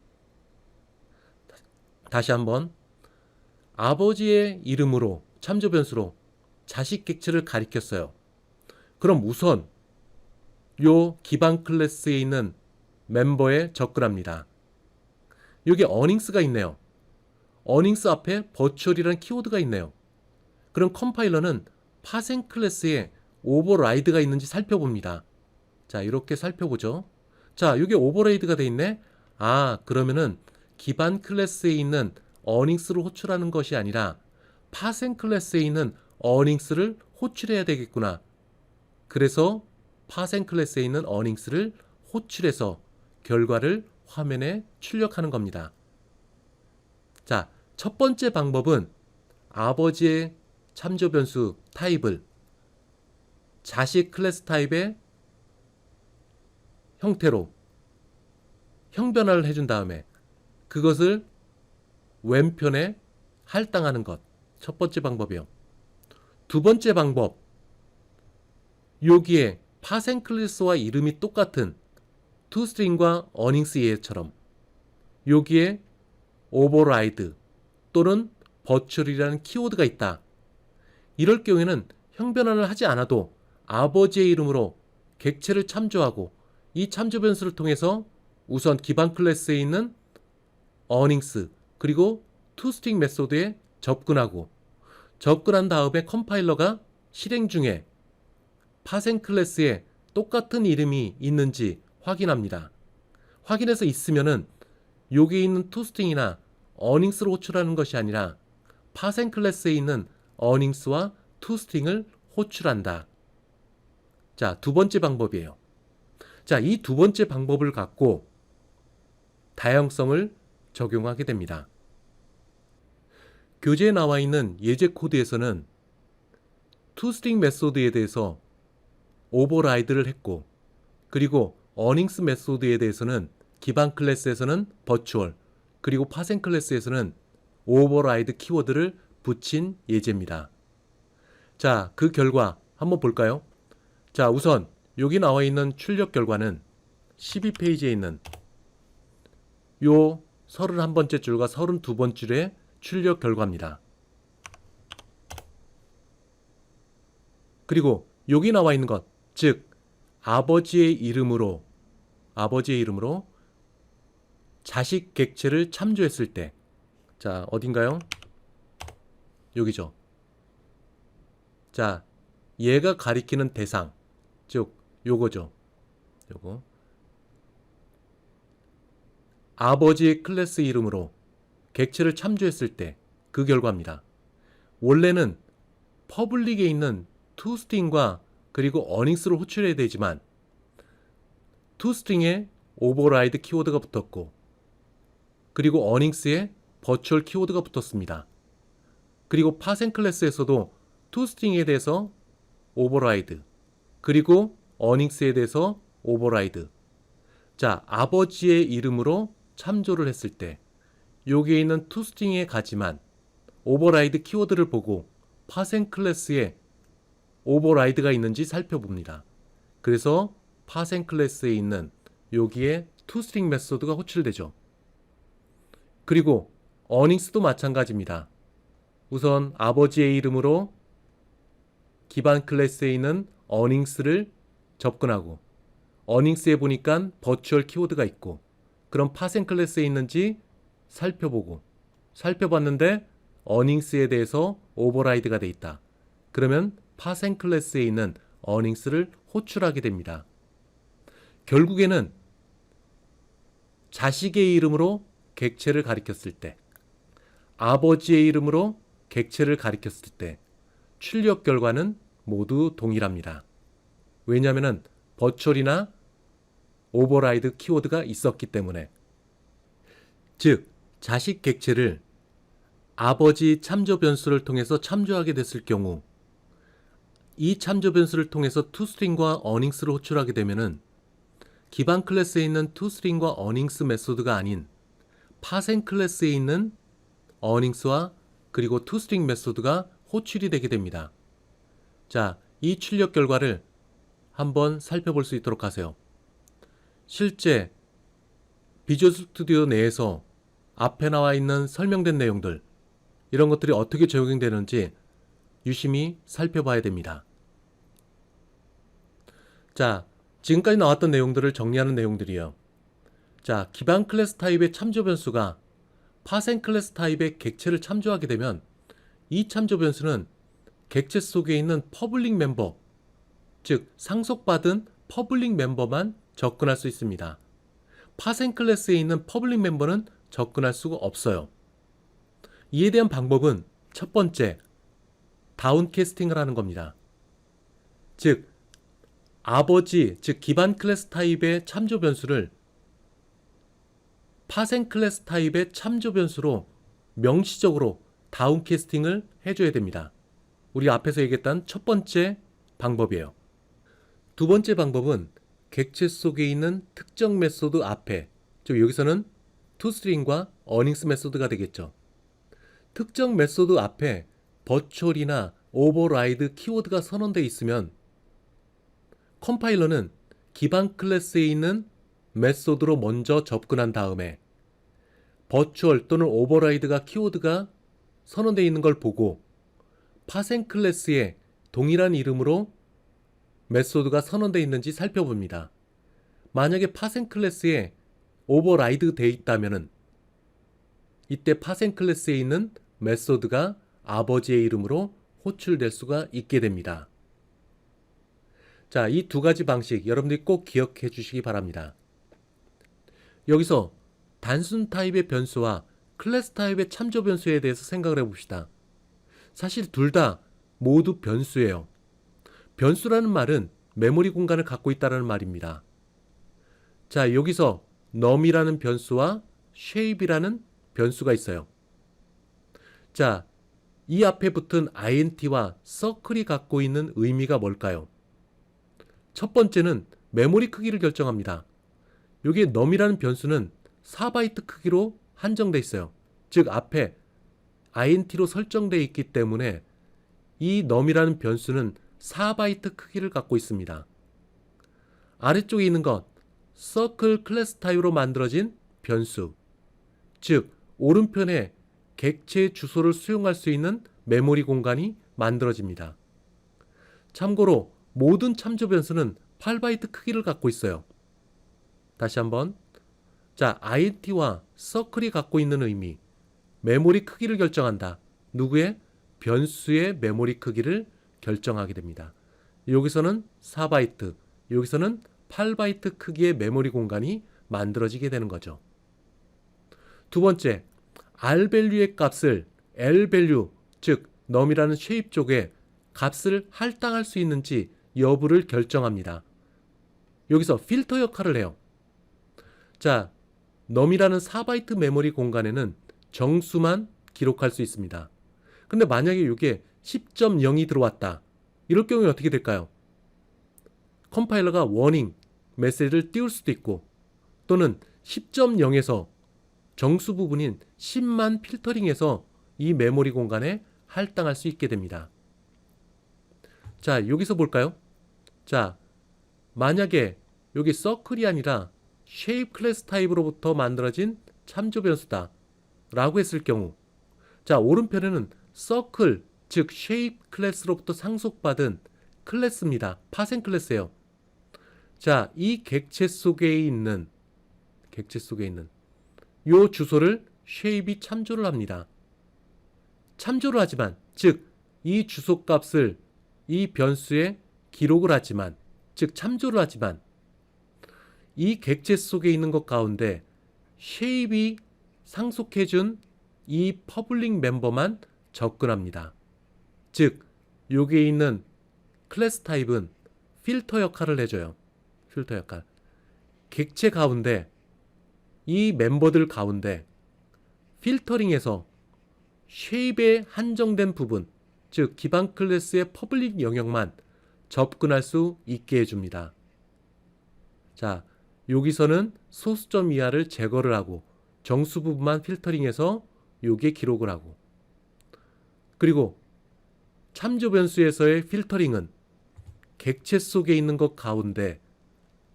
다시 한번 아버지의 이름으로 참조 변수로 자식 객체를 가리켰어요. 그럼 우선 요 기반 클래스에 있는 멤버에 접근합니다. 여기 어닝스가 있네요. 어닝스 앞에 버추얼이라는 키워드가 있네요. 그럼 컴파일러는 파생 클래스에 오버라이드가 있는지 살펴봅니다. 자, 이렇게 살펴보죠. 자, 여기 오버라이드가 돼 있네. 그러면은 기반 클래스에 있는 어닝스를 호출하는 것이 아니라 파생 클래스에 있는 어닝스를 호출해야 되겠구나. 그래서 파생 클래스에 있는 어닝스를 호출해서 결과를 화면에 출력하는 겁니다. 자, 첫 번째 방법은 아버지의 참조 변수 타입을 자식 클래스 타입의 형태로 형변화를 해준 다음에 그것을 왼편에 할당하는 것. 첫 번째 방법이요. 두 번째 방법, 여기에 파생 클래스와 이름이 똑같은 투스트링과 어닝스 예처럼 여기에 오버라이드 또는 버추얼이라는 키워드가 있다. 이럴 경우에는 형변환을 하지 않아도 아버지의 이름으로 객체를 참조하고 이 참조 변수를 통해서 우선 기반 클래스에 있는 어닝스 그리고 투스트링 메소드에 접근한 다음에 컴파일러가 실행 중에 파생 클래스에 똑같은 이름이 있는지 확인합니다. 확인해서 있으면은 여기 있는 투스트링이나 어닝스를 호출하는 것이 아니라 파생 클래스에 있는 어닝스와 투스트링을 호출한다. 자, 두 번째 방법이에요. 자, 이 두 번째 방법을 갖고 다양성을 적용하게 됩니다. 교재에 나와 있는 예제 코드에서는 투스트링 메소드에 대해서 오버라이드를 했고 그리고 어닝스 메소드에 대해서는 기반 클래스에서는 버추얼 그리고 파생 클래스에서는 오버라이드 키워드를 붙인 예제입니다. 자, 그 결과 한번 볼까요? 자, 우선 여기 나와 있는 출력 결과는 12페이지에 있는 요 31번째 줄과 32번째 줄의 출력 결과입니다. 그리고 여기 나와 있는 것, 즉 아버지의 이름으로 자식 객체를 참조했을 때, 자, 어딘가요? 여기죠. 자, 얘가 가리키는 대상, 즉 요거죠. 요거. 아버지의 클래스 이름으로 객체를 참조했을 때 그 결과입니다. 원래는 퍼블릭에 있는 투스트링과 그리고 어닝스를 호출해야 되지만 투스트링에 오버라이드 키워드가 붙었고 그리고 earnings에 버추얼 키워드가 붙었습니다. 그리고 파생 클래스에서도 toString에 대해서 override, 그리고 earnings에 대해서 override. 자, 아버지의 이름으로 참조를 했을 때 여기에 있는 toString에 가지만 override 키워드를 보고 파생 클래스에 override가 있는지 살펴봅니다. 그래서 파생 클래스에 있는 여기에 toString 메소드가 호출되죠. 그리고 earnings도 마찬가지입니다. 우선 아버지의 이름으로 기반 클래스에 있는 earnings를 접근하고 earnings에 보니까 버추얼 키워드가 있고 그럼 파생 클래스에 있는지 살펴봤는데 earnings에 대해서 override가 돼 있다. 그러면 파생 클래스에 있는 earnings를 호출하게 됩니다. 결국에는 자식의 이름으로 객체를 가리켰을 때, 아버지의 이름으로 객체를 가리켰을 때 출력 결과는 모두 동일합니다. 왜냐하면 버추얼이나 오버라이드 키워드가 있었기 때문에. 즉, 자식 객체를 아버지 참조 변수를 통해서 참조하게 됐을 경우 이 참조 변수를 통해서 toString과 earnings를 호출하게 되면은 기반 클래스에 있는 toString과 earnings 메소드가 아닌 파생 클래스에 있는 earnings와 그리고 toString 메소드가 호출이 되게 됩니다. 자, 이 출력 결과를 한번 살펴볼 수 있도록 하세요. 실제 비주얼 스튜디오 내에서 앞에 나와 있는 설명된 내용들, 이런 것들이 어떻게 적용되는지 유심히 살펴봐야 됩니다. 자, 지금까지 나왔던 내용들을 정리하는 내용들이에요. 자, 기반 클래스 타입의 참조 변수가 파생 클래스 타입의 객체를 참조하게 되면 이 참조 변수는 객체 속에 있는 퍼블릭 멤버, 즉 상속받은 퍼블릭 멤버만 접근할 수 있습니다. 파생 클래스에 있는 퍼블릭 멤버는 접근할 수가 없어요. 이에 대한 방법은 첫 번째, 다운캐스팅을 하는 겁니다. 즉, 아버지, 즉 기반 클래스 타입의 참조 변수를 파생 클래스 타입의 참조 변수로 명시적으로 다운캐스팅을 해줘야 됩니다. 우리 앞에서 얘기했던 첫 번째 방법이에요. 두 번째 방법은 객체 속에 있는 특정 메소드 앞에, 즉 여기서는 toString과 earnings 메소드가 되겠죠. 특정 메소드 앞에 버추얼이나 오버라이드 키워드가 선언되어 있으면 컴파일러는 기반 클래스에 있는 메소드로 먼저 접근한 다음에 버추얼 또는 오버라이드가 키워드가 선언되어 있는 걸 보고 파생 클래스에 동일한 이름으로 메소드가 선언되어 있는지 살펴봅니다. 만약에 파생 클래스에 오버라이드 되어 있다면 이때 파생 클래스에 있는 메소드가 아버지의 이름으로 호출될 수가 있게 됩니다. 자, 이 두 가지 방식 여러분들이 꼭 기억해 주시기 바랍니다. 여기서 단순 타입의 변수와 클래스 타입의 참조 변수에 대해서 생각을 해봅시다. 사실 둘 다 모두 변수예요. 변수라는 말은 메모리 공간을 갖고 있다는 말입니다. 자, 여기서 num이라는 변수와 shape이라는 변수가 있어요. 자, 이 앞에 붙은 int와 circle이 갖고 있는 의미가 뭘까요? 첫 번째는 메모리 크기를 결정합니다. 여기에 num이라는 변수는 4바이트 크기로 한정되어 있어요. 즉 앞에 int로 설정되어 있기 때문에 이 num이라는 변수는 4바이트 크기를 갖고 있습니다. 아래쪽에 있는 것 circle 클래스 타입으로 만들어진 변수, 즉 오른편에 객체 주소를 수용할 수 있는 메모리 공간이 만들어집니다. 참고로 모든 참조 변수는 8바이트 크기를 갖고 있어요. 다시 한번. 자, int와 circle이 갖고 있는 의미, 메모리 크기를 결정한다. 누구의? 변수의 메모리 크기를 결정하게 됩니다. 여기서는 4바이트, 여기서는 8바이트 크기의 메모리 공간이 만들어지게 되는 거죠. 두 번째, rvalue의 값을 lvalue, 즉 num이라는 shape 쪽에 값을 할당할 수 있는지 여부를 결정합니다. 여기서 필터 역할을 해요. 자, num이라는 4바이트 메모리 공간에는 정수만 기록할 수 있습니다. 근데 만약에 이게 10.0이 들어왔다. 이럴 경우에 어떻게 될까요? 컴파일러가 워닝 메시지를 띄울 수도 있고, 또는 10.0에서 정수 부분인 10만 필터링해서 이 메모리 공간에 할당할 수 있게 됩니다. 자, 여기서 볼까요? 자, 만약에 여기 서클이 아니라 쉐입 클래스 타입으로부터 만들어진 참조 변수다 라고 했을 경우, 자, 오른편에는 서클, 즉 쉐입 클래스로부터 상속받은 클래스입니다. 파생 클래스예요. 자, 이 객체 속에 있는 요 주소를 쉐입이 참조를 합니다. 참조를 하지만, 즉 이 주소 값을 이 변수에 기록을 하지만, 즉 참조를 하지만, 이 객체 속에 있는 것 가운데 쉐입이 상속해준 이 퍼블릭 멤버만 접근합니다. 즉 여기에 있는 클래스 타입은 필터 역할을 해줘요. 필터 역할. 객체 가운데 이 멤버들 가운데 필터링에서 쉐입에 한정된 부분, 즉 기반 클래스의 퍼블릭 영역만 접근할 수 있게 해줍니다. 자, 여기서는 소수점 이하를 제거를 하고 정수 부분만 필터링해서 여기에 기록을 하고, 그리고 참조 변수에서의 필터링은 객체 속에 있는 것 가운데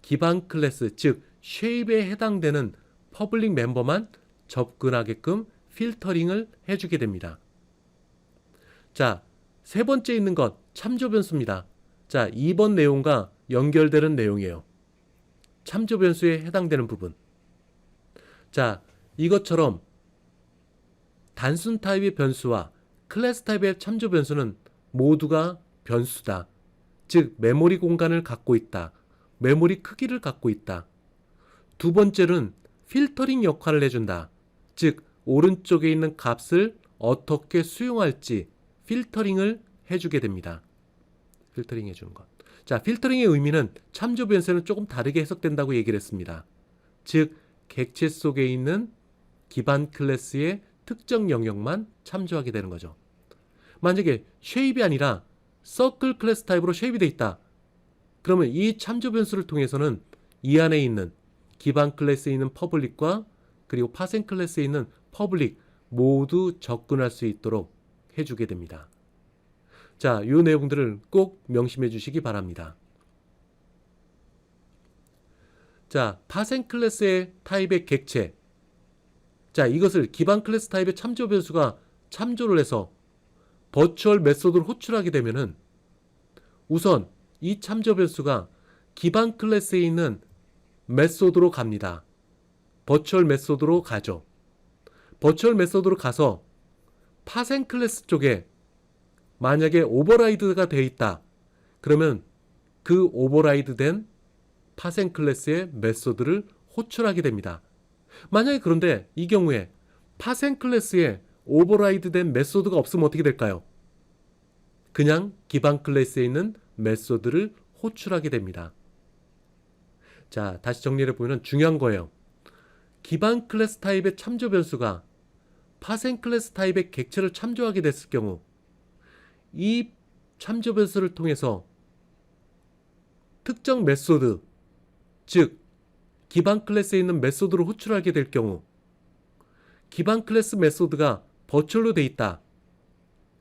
기반 클래스, 즉 쉐입에 해당되는 퍼블릭 멤버만 접근하게끔 필터링을 해주게 됩니다. 자, 세 번째 있는 것 참조 변수입니다. 자, 2번 내용과 연결되는 내용이에요. 참조 변수에 해당되는 부분. 자, 이것처럼 단순 타입의 변수와 클래스 타입의 참조 변수는 모두가 변수다. 즉 메모리 공간을 갖고 있다. 메모리 크기를 갖고 있다. 두 번째는 필터링 역할을 해준다. 즉 오른쪽에 있는 값을 어떻게 수용할지 필터링을 해주게 됩니다. 필터링 해주는 것. 자, 필터링의 의미는 참조 변수는 조금 다르게 해석된다고 얘기를 했습니다. 즉 객체 속에 있는 기반 클래스의 특정 영역만 참조하게 되는 거죠. 만약에 쉐입이 아니라 서클 클래스 타입으로 쉐입이 되어 있다. 그러면 이 참조 변수를 통해서는 이 안에 있는 기반 클래스에 있는 퍼블릭과 그리고 파생 클래스에 있는 퍼블릭 모두 접근할 수 있도록 해주게 됩니다. 자, 이 내용들을 꼭 명심해 주시기 바랍니다. 자, 파생 클래스의 타입의 객체. 자, 이것을 기반 클래스 타입의 참조 변수가 참조를 해서 버추얼 메소드를 호출하게 되면은 우선 이 참조 변수가 기반 클래스에 있는 메소드로 갑니다. 버추얼 메소드로 가죠. 버추얼 메소드로 가서 파생 클래스 쪽에 만약에 오버라이드가 되어 있다. 그러면 그 오버라이드 된 파생 클래스의 메소드를 호출하게 됩니다. 만약에 그런데 이 경우에 파생 클래스에 오버라이드 된 메소드가 없으면 어떻게 될까요? 그냥 기반 클래스에 있는 메소드를 호출하게 됩니다. 자, 다시 정리를 해보면 중요한 거예요. 기반 클래스 타입의 참조 변수가 파생 클래스 타입의 객체를 참조하게 됐을 경우 이 참조 변수를 통해서 특정 메소드, 즉 기반 클래스에 있는 메소드를 호출하게 될 경우 기반 클래스 메소드가 버추얼로 되어 있다.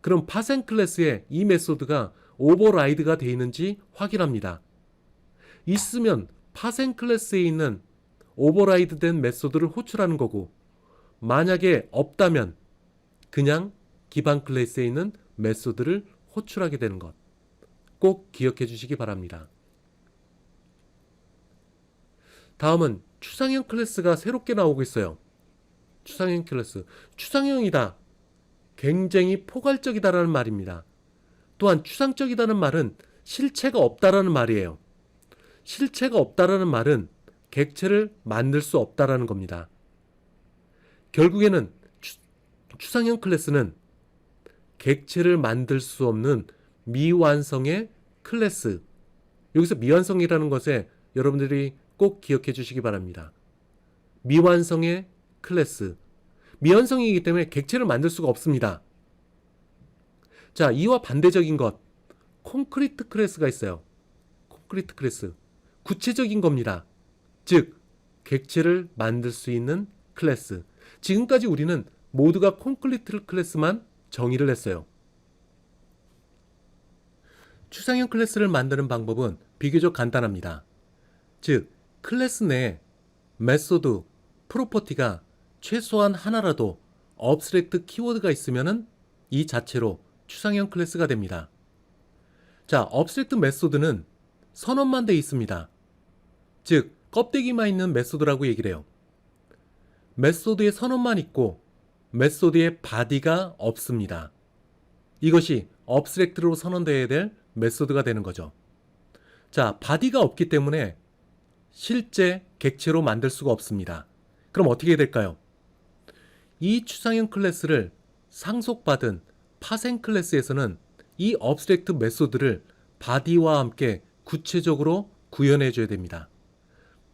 그럼 파생 클래스에 이 메소드가 오버라이드가 되어 있는지 확인합니다. 있으면 파생 클래스에 있는 오버라이드 된 메소드를 호출하는 거고, 만약에 없다면 그냥 기반 클래스에 있는 메소드를 호출하게 되는 것 꼭 기억해 주시기 바랍니다. 다음은 추상형 클래스가 새롭게 나오고 있어요. 추상형 클래스. 추상형이다. 굉장히 포괄적이다라는 말입니다. 또한 추상적이다는 말은 실체가 없다라는 말이에요. 실체가 없다라는 말은 객체를 만들 수 없다라는 겁니다. 결국에는 추상형 클래스는 객체를 만들 수 없는 미완성의 클래스. 여기서 미완성이라는 것에 여러분들이 꼭 기억해 주시기 바랍니다. 미완성의 클래스. 미완성이기 때문에 객체를 만들 수가 없습니다. 자, 이와 반대적인 것, 콘크리트 클래스가 있어요. 콘크리트 클래스. 구체적인 겁니다. 즉, 객체를 만들 수 있는 클래스. 지금까지 우리는 모두가 콘크리트 클래스만 정의를 했어요. 추상형 클래스를 만드는 방법은 비교적 간단합니다. 즉, 클래스 내에 메소드, 프로퍼티가 최소한 하나라도 업스트랙트 키워드가 있으면 이 자체로 추상형 클래스가 됩니다. 자, 업스트랙트 메소드는 선언만 되어 있습니다. 즉, 껍데기만 있는 메소드라고 얘기를 해요. 메소드의 선언만 있고 메소드의 바디가 없습니다. 이것이 업스트랙트로 선언되어야 될 메소드가 되는 거죠. 자, 바디가 없기 때문에 실제 객체로 만들 수가 없습니다. 그럼 어떻게 해야 될까요? 이 추상형 클래스를 상속받은 파생 클래스에서는 이 업스트랙트 메소드를 바디와 함께 구체적으로 구현해 줘야 됩니다.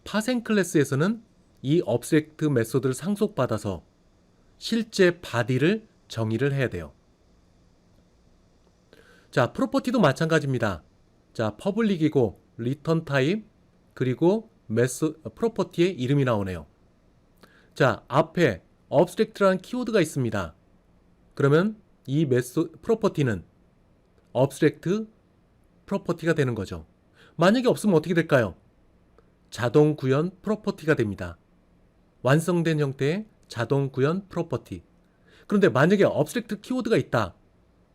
파생 클래스에서는 이 업스트랙트 메소드를 상속받아서 실제 바디를 정의를 해야 돼요. 자, 프로퍼티도 마찬가지입니다. 자, 퍼블릭이고 리턴 타입 그리고 프로퍼티의 이름이 나오네요. 자, 앞에 업스트랙트라는 키워드가 있습니다. 그러면 이 프로퍼티는 업스트랙트 프로퍼티가 되는 거죠. 만약에 없으면 어떻게 될까요? 자동 구현 프로퍼티가 됩니다. 완성된 형태의 자동 구현 프로퍼티. 그런데 만약에 업스트랙트 키워드가 있다.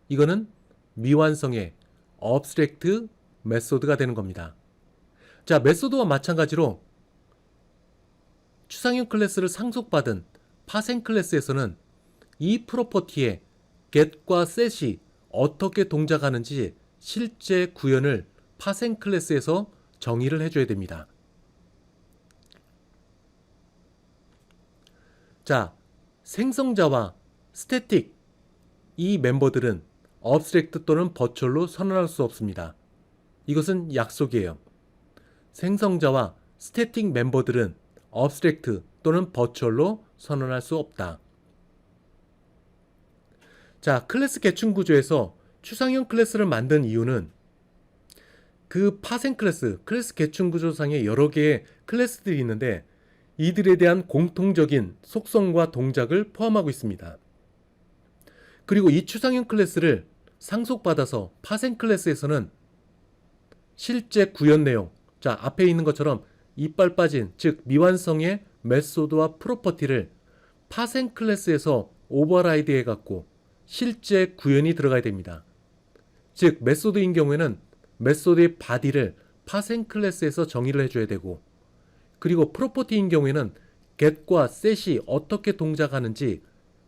이거는 미완성의 업스트랙트 메소드가 되는 겁니다. 자, 메소드와 마찬가지로 추상형 클래스를 상속받은 파생 클래스에서는 이 프로퍼티의 get과 set이 어떻게 동작하는지 실제 구현을 파생 클래스에서 정의를 해줘야 됩니다. 자, 생성자와 스태틱 이 멤버들은 업스트랙트 또는 버추얼로 선언할 수 없습니다. 이것은 약속이에요. 생성자와 스태틱 멤버들은 업스트랙트 또는 버추얼로 선언할 수 없다. 자, 클래스 계층 구조에서 추상형 클래스를 만든 이유는 그 파생 클래스 계층 구조상에 여러 개의 클래스들이 있는데 이들에 대한 공통적인 속성과 동작을 포함하고 있습니다. 그리고 이 추상형 클래스를 상속받아서 파생 클래스에서는 실제 구현 내용, 자, 앞에 있는 것처럼 이빨 빠진, 즉 미완성의 메소드와 프로퍼티를 파생 클래스에서 오버라이드 해갖고 실제 구현이 들어가야 됩니다. 즉 메소드인 경우에는 메소드의 바디를 파생 클래스에서 정의를 해줘야 되고, 그리고 프로퍼티인 경우에는 get과 set이 어떻게 동작하는지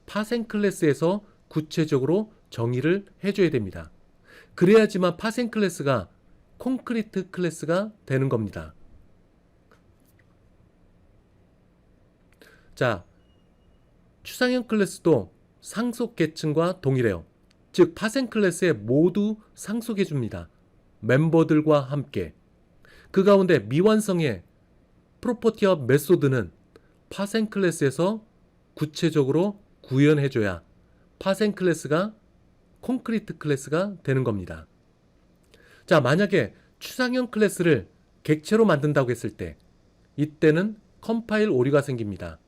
파생 클래스에서 구체적으로 정의를 해줘야 됩니다. 그래야지만 파생 클래스가 콘크리트 클래스가 되는 겁니다. 자, 추상형 클래스도 상속 계층과 동일해요. 즉 파생 클래스에 모두 상속해 줍니다. 멤버들과 함께. 그 가운데 미완성의 프로퍼티와 메소드는 파생 클래스에서 구체적으로 구현해줘야 파생 클래스가 콘크리트 클래스가 되는 겁니다. 자, 만약에 추상형 클래스를 객체로 만든다고 했을 때 이때는 컴파일 오류가 생깁니다.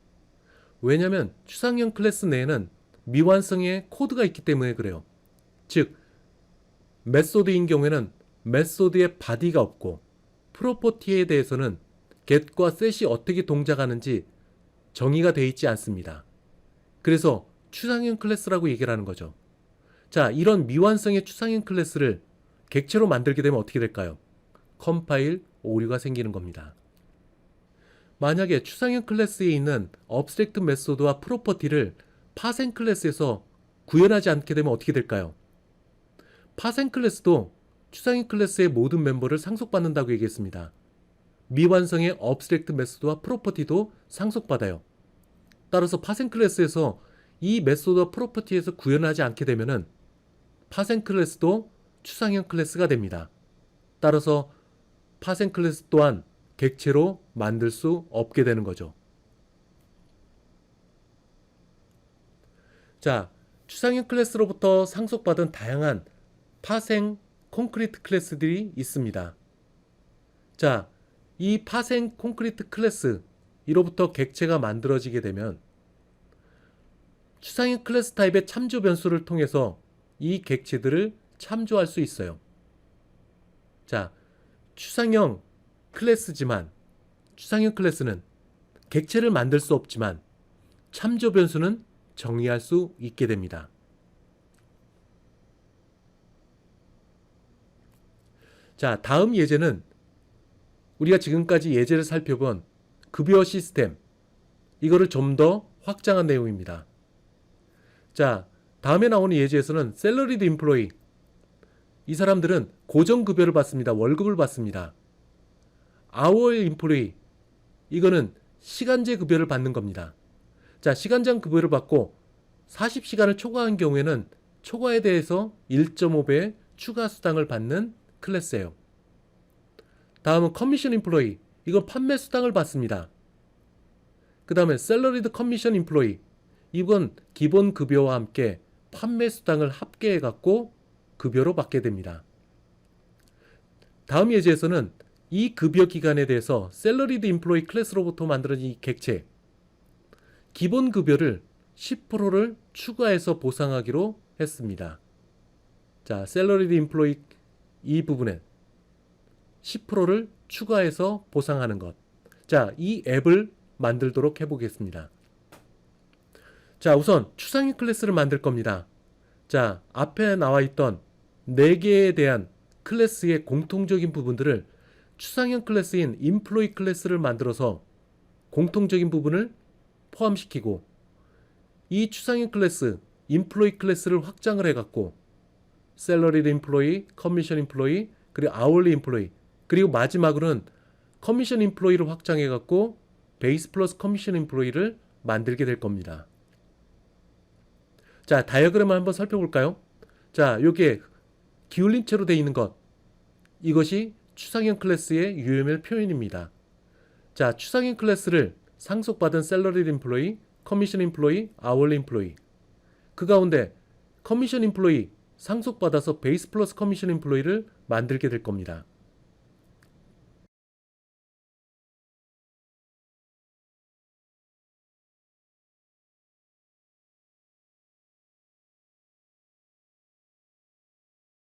왜냐하면 추상형 클래스 내에는 미완성의 코드가 있기 때문에 그래요. 즉 메소드인 경우에는 메소드의 바디가 없고 프로퍼티에 대해서는 get과 set이 어떻게 동작하는지 정의가 되어 있지 않습니다. 그래서 추상형 클래스라고 얘기를 하는 거죠. 자, 이런 미완성의 추상형 클래스를 객체로 만들게 되면 어떻게 될까요? 컴파일 오류가 생기는 겁니다. 만약에 추상형 클래스에 있는 업스트랙트 메소드와 프로퍼티를 파생 클래스에서 구현하지 않게 되면 어떻게 될까요? 파생 클래스도 추상형 클래스의 모든 멤버를 상속받는다고 얘기했습니다. 미완성의 업스트랙트 메소드와 프로퍼티도 상속받아요. 따라서 파생 클래스에서 이 메소드와 프로퍼티에서 구현하지 않게 되면은 파생 클래스도 추상형 클래스가 됩니다. 따라서 파생 클래스 또한 객체로 만들 수 없게 되는 거죠. 자, 추상형 클래스로부터 상속받은 다양한 파생 콘크리트 클래스들이 있습니다. 자, 이 파생 콘크리트 클래스 이로부터 객체가 만들어지게 되면 추상형 클래스 타입의 참조 변수를 통해서 이 객체들을 참조할 수 있어요. 자, 추상형 클래스지만 추상형 클래스는 객체를 만들 수 없지만 참조 변수는 정의할 수 있게 됩니다. 자, 다음 예제는 우리가 지금까지 예제를 살펴본 급여 시스템, 이거를 좀 더 확장한 내용입니다. 자, 다음에 나오는 예제에서는 셀러리드 임플로이, 이 사람들은 고정급여를 받습니다. 월급을 받습니다. 아워 임플로이, 이거는 시간제 급여를 받는 겁니다. 자, 시간당 급여를 받고 40시간을 초과한 경우에는 초과에 대해서 1.5배 추가 수당을 받는 클래스예요. 다음은 커미션 임플로이, 이건 판매 수당을 받습니다. 그 다음에 셀러리드 커미션 임플로이, 이건 기본 급여와 함께 판매 수당을 합계해 갖고 급여로 받게 됩니다. 다음 예제에서는 이 급여 기간에 대해서 셀러리드 임플로이 클래스로부터 만들어진 이 객체, 기본 급여를 10%를 추가해서 보상하기로 했습니다. 자, 셀러리드 임플로이 이 부분에 10%를 추가해서 보상하는 것. 자, 이 앱을 만들도록 해보겠습니다. 자, 우선 추상형 클래스를 만들 겁니다. 자, 앞에 나와 있던 4개에 대한 클래스의 공통적인 부분들을 추상형 클래스인 임플로이 클래스를 만들어서 공통적인 부분을 포함시키고, 이 추상형 클래스 임플로이 클래스를 확장을 해갖고 셀러리드 임플로이, 커미션 임플로이, 그리고 아워리 임플로이, 그리고 마지막으로는 커미션 임플로이를 확장해갖고 베이스 플러스 커미션 임플로이를 만들게 될 겁니다. 자, 다이어그램을 한번 살펴볼까요? 자, 이게 기울린 채로 되어 있는 것, 이것이 추상형 클래스의 UML 표현입니다. 자, 추상형 클래스를 상속받은 셀러리드 임플로이, 커미션 임플로이, 아워리 임플로이, 그 가운데 커미션 임플로이 상속받아서 베이스 플러스 커미션 임플로이를 만들게 될 겁니다.